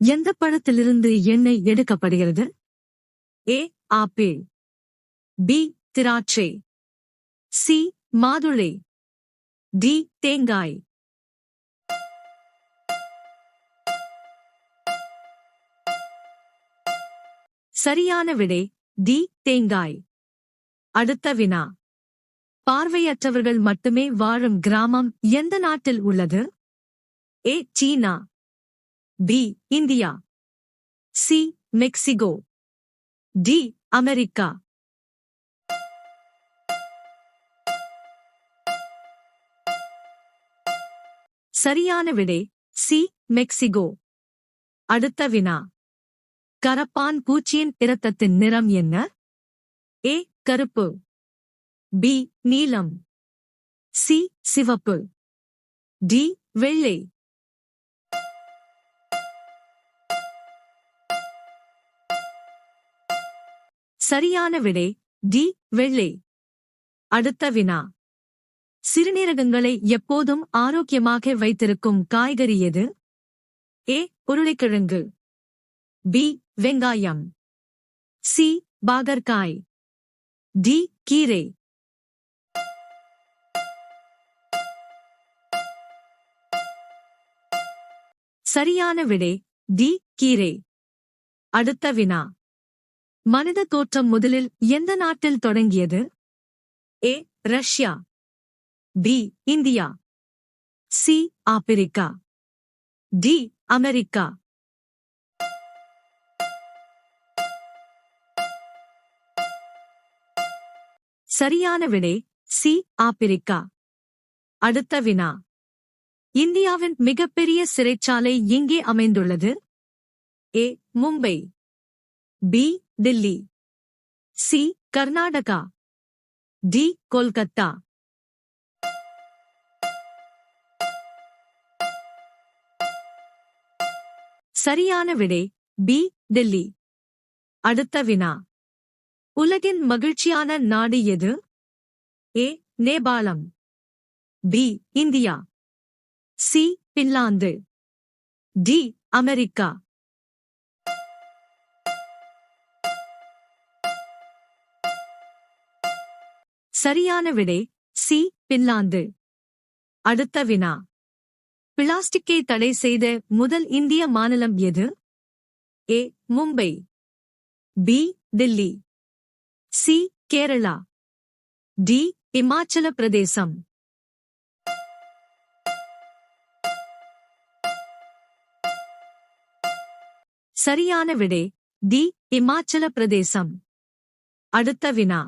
எந்த பழத்திலிருந்து எண்ணெய் எடுக்கப்படுகிறது? ஏ. ஆப்பிள். பி. திராட்சை. சி. மாதுளை. டி. தேங்காய். சரியான விடை டி. தேங்காய். அடுத்த வினா. பார்வையற்றவர்கள் மட்டுமே வாழும் கிராமம் எந்த நாட்டில் உள்ளது? ஏ. சீனா. B. India. C. Mexico. D. America. சரியான விடை சி. மெக்சிகோ. அடுத்த வினா. கரப்பான் பூச்சியின் இரத்தத்தின் நிறம் என்ன? ஏ. கருப்பு. பி. நீலம். சி. சிவப்பு. டி. வெள்ளை. சரியான விடை டி. வெள்ளை. அடுத்த வினா. சிறுநீரகங்களை எப்போதும் ஆரோக்கியமாக வைத்திருக்கும் காய்கறி எது? ஏ. உருளைக்கிழங்கு. பி. வெங்காயம். சி. பாகற்காய். டி. கீரை. சரியான விடை டி. கீரை. அடுத்த வினா. மனித தோற்றம் முதலில் எந்த நாட்டில் தொடங்கியது? A. Russia. B. India. C. Africa. D. America. சரியான விடை சி. ஆப்பிரிக்கா. அடுத்த வினா. இந்தியாவின் மிகப்பெரிய சிறைச்சாலை எங்கே அமைந்துள்ளது? A. Mumbai. B. Delhi. C. Karnataka. D. Kolkata. சரியான விடை பி. தில்லி. அடுத்த வினா. உலகின் மகிழ்ச்சியான நாடு எது? ஏ. நேபாளம். B. India. C. Finland. D. America. சரியான விடை சி. பின்லாந்து. அடுத்த வினா. பிளாஸ்டிக்கை தடை செய்த முதல் இந்திய மாநிலம் எது? A. Mumbai. B. Delhi. C. Kerala. D. Himachal Pradesh. சரியான விடை டி. இமாச்சல பிரதேசம். அடுத்த வினா.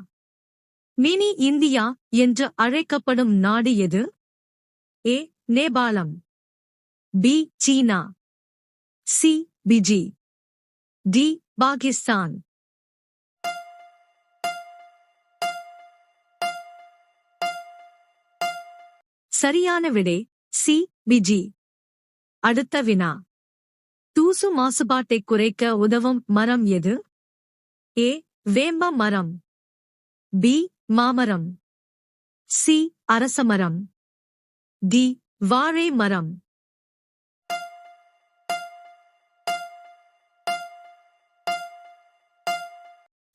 மினி இந்தியா என்று அழைக்கப்படும் நாடு எது? ஏ. நேபாளம். பி. சீனா. சி. பிஜி. டி. பாகிஸ்தான். சரியான விடை சி. பிஜி. அடுத்த வினா. தூசு மாசுபாட்டை குறைக்க உதவும் மரம் எது? ஏ. வேம்ப மரம். பி. மாமரம். சி. அரசமரம். டி. வாழை மரம்.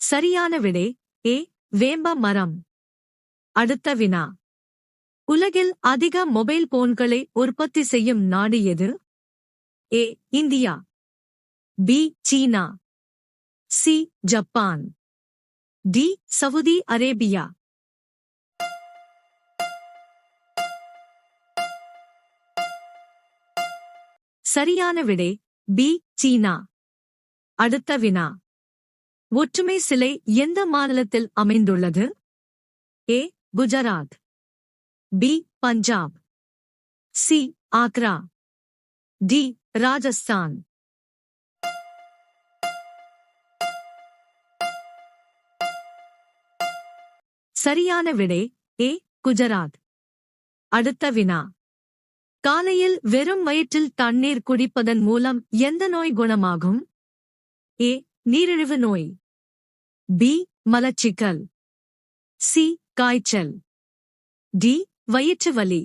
சரியான விடை ஏ. வேம்ப மரம். அடுத்த வினா. உலகில் அதிக மொபைல் போன்களை உற்பத்தி செய்யும் நாடு எது? ஏ. இந்தியா. பி. சீனா. C. Japan. D. Saudi Arabia. சரியான விடை பி. சீனா. அடுத்த வினா. ஒற்றுமை சிலை எந்த மாநிலத்தில் அமைந்துள்ளது? A. Gujarat. B. Punjab. C. Agra. D. Rajasthan. சரியான விடை ஏ. குஜராத். அடுத்த வினா. காலையில் வெறும் வயிற்றில் தண்ணீர் குடிப்பதன் மூலம் எந்த நோய் குணமாகும்? ஏ. நீரிழிவு நோய். பி. மலச்சிக்கல். சி. காய்ச்சல். டி. வயிற்று வலி.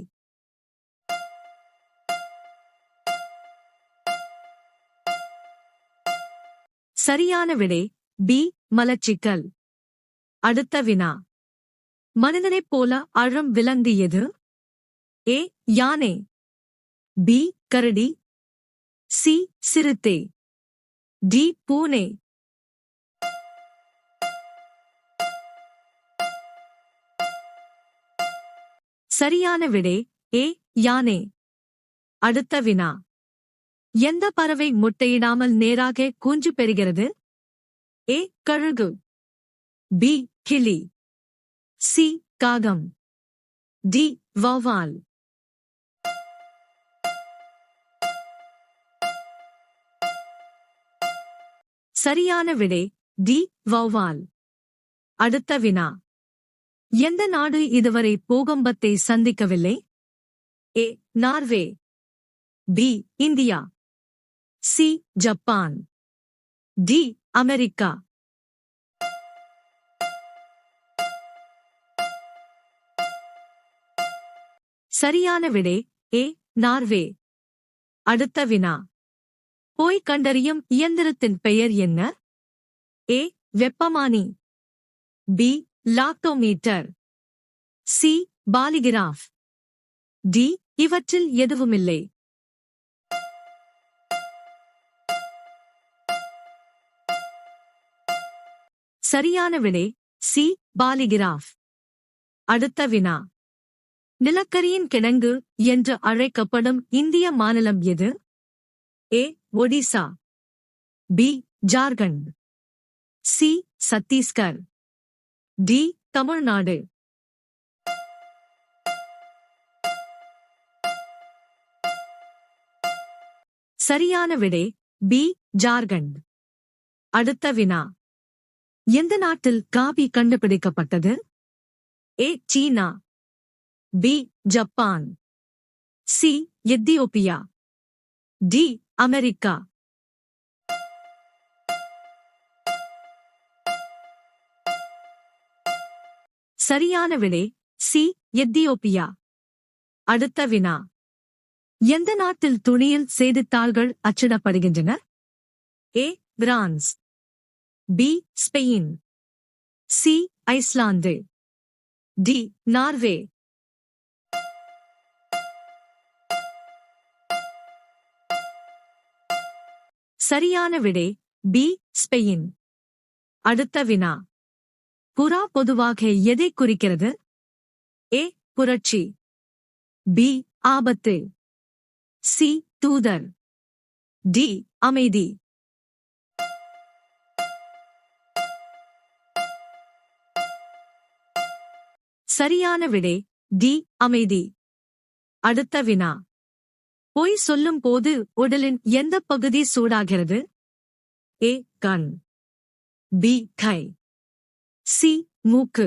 சரியான விடை பி மலச்சிக்கல். அடுத்த வினா. மனிதனைப் போல அழும் விலங்கு எது? ஏ யானை, பி கரடி, சி சிறுத்தை, டி பூனை. சரியான விடை ஏ யானை. அடுத்த வினா. எந்த பறவை முட்டையிடாமல் நேராக கூஞ்சு பெறுகிறது? ஏ கழுகு, பி கிளி, சி காகம், டி வௌவால். சரியான விடை டி வௌவால். அடுத்த வினா. எந்த நாடு இதுவரை பூகம்பத்தை சந்திக்கவில்லை? A Norway, B India, C Japan, D America. சரியான விடை ஏ நார்வே. அடுத்த வினா. போய் கண்டறியும் இயந்திரத்தின் பெயர் என்ன? ஏ வெப்பமானி, B lactometer, C polygraph, D இவற்றில் எதுவுமில்லை. சரியான விடை சி பாலிகிராஃப். அடுத்த வினா. நிலக்கரியின் கிடங்கு என்று அழைக்கப்படும் இந்திய மாநிலம் எது? A Odisha, B Jharkhand, C Chhattisgarh, D Tamil Nadu. சரியான விடை பி ஜார்க்கண்ட். அடுத்த வினா. எந்த நாட்டில் காபி கண்டுபிடிக்கப்பட்டது? ஏ சீனா, B Japan, C Ethiopia, D America. சரியான விடை சி எத்தியோப்பியா. அடுத்த வினா. எந்த நாட்டில் துணியில் செய்தித்தாள்கள் அச்சிடப்படுகின்றன? A France, B Spain, C Iceland, D Norway. சரியான விடை பி ஸ்பெயின். அடுத்த வினா. புறா பொதுவாக எதை குறிக்கிறது? ஏ புரட்சி, பி ஆபத்து, சி தூதர், டி அமைதி. சரியான விடை டி அமைதி. அடுத்த வினா. பொய் சொல்லும் போது உடலின் எந்த பகுதி சூடாகிறது? ஏ கண், பி கை, சி மூக்கு,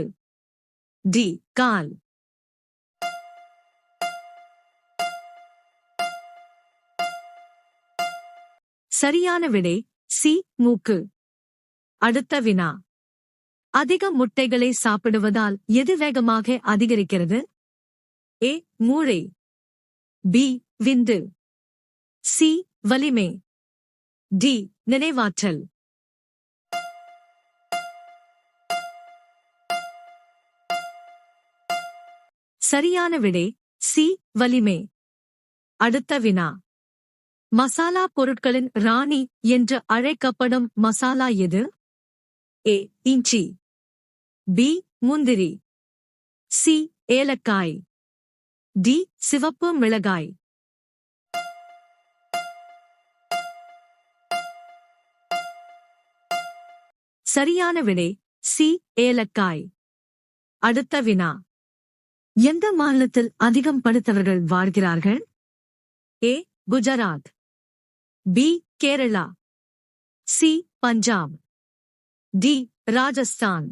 டி கால். சரியான விடை சி மூக்கு. அடுத்த வினா. அதிக முட்டைகளை சாப்பிடுவதால் எது வேகமாக அதிகரிக்கிறது? ஏ மூளை, பி விந்து, சி வலிமை, டி நினைவாற்றல். சரியான விடை சி வலிமை. அடுத்த வினா. மசாலா பொருட்களின் ராணி என்று அழைக்கப்படும் மசாலா எது? ஏ இஞ்சி, பி முந்திரி, சி ஏலக்காய், டி சிவப்பு மிளகாய். சரியான விடை சி ஏலக்காய். அடுத்த வினா. எந்த மாநிலத்தில் அதிகம் படித்தவர்கள் வாழ்கிறார்கள்? A Gujarat, B Kerala, C Punjab, D Rajasthan.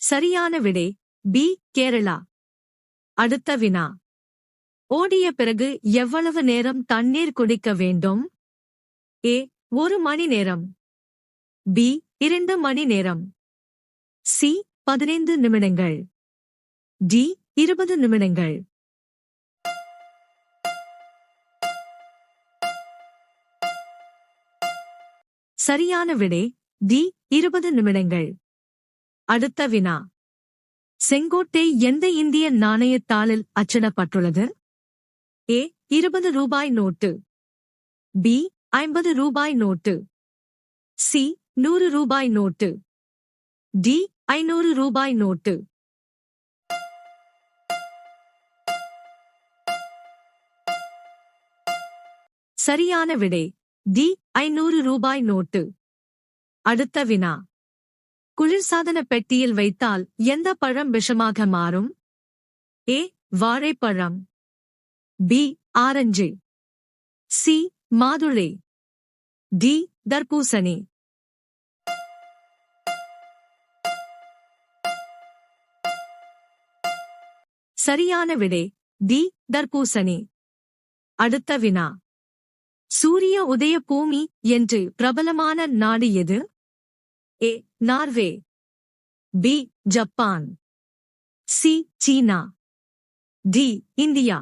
சரியான விடை பி கேரளா. அடுத்த வினா. ஓடிய பிறகு எவ்வளவு நேரம் தண்ணீர் குடிக்க வேண்டும்? ஏ 1 மணி நேரம், பி 2 மணி நேரம், சி 15 நிமிடங்கள், டி 20 நிமிடங்கள். சரியான விடை டி 20 நிமிடங்கள். அடுத்த வினா. செங்கோட்டை எந்த இந்திய நாணயத்தாளில் அச்சிடப்பட்டுள்ளது? ஏ 20 ரூபாய் நோட்டு, பி 50 ரூபாய் நோட்டு, சி 100 ரூபாய் நோட்டு, டி 500 ரூபாய் நோட்டு. சரியான விடை டி 500 ரூபாய் நோட்டு. அடுத்த வினா. குளிர்சாதன பெட்டியில் வைத்தால் எந்த பழம் விஷமாக மாறும்? ஏ வாழைப்பழம், பி ஆரஞ்சு, சி மாதுளை, டி தர்பூசணி. சரியான விடை டி தர்பூசணி. அடுத்த வினா. சூரிய உதய பூமி என்று பிரபலமான நாடு எது? ஏ நார்வே, பி ஜப்பான், சி சீனா, டி இந்தியா.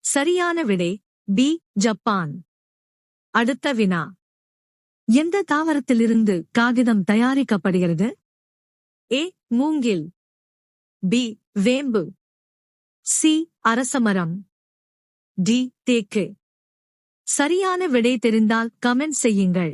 சரியான விடை பி ஜப்பான். அடுத்த வினா. எந்த தாவரத்திலிருந்து காகிதம் தயாரிக்கப்படுகிறது? ஏ மூங்கில், பி வேம்பு, சி அரசமரம், டி தேக்கு. சரியான விடை தெரிந்தால் கமெண்ட் செய்யுங்கள்.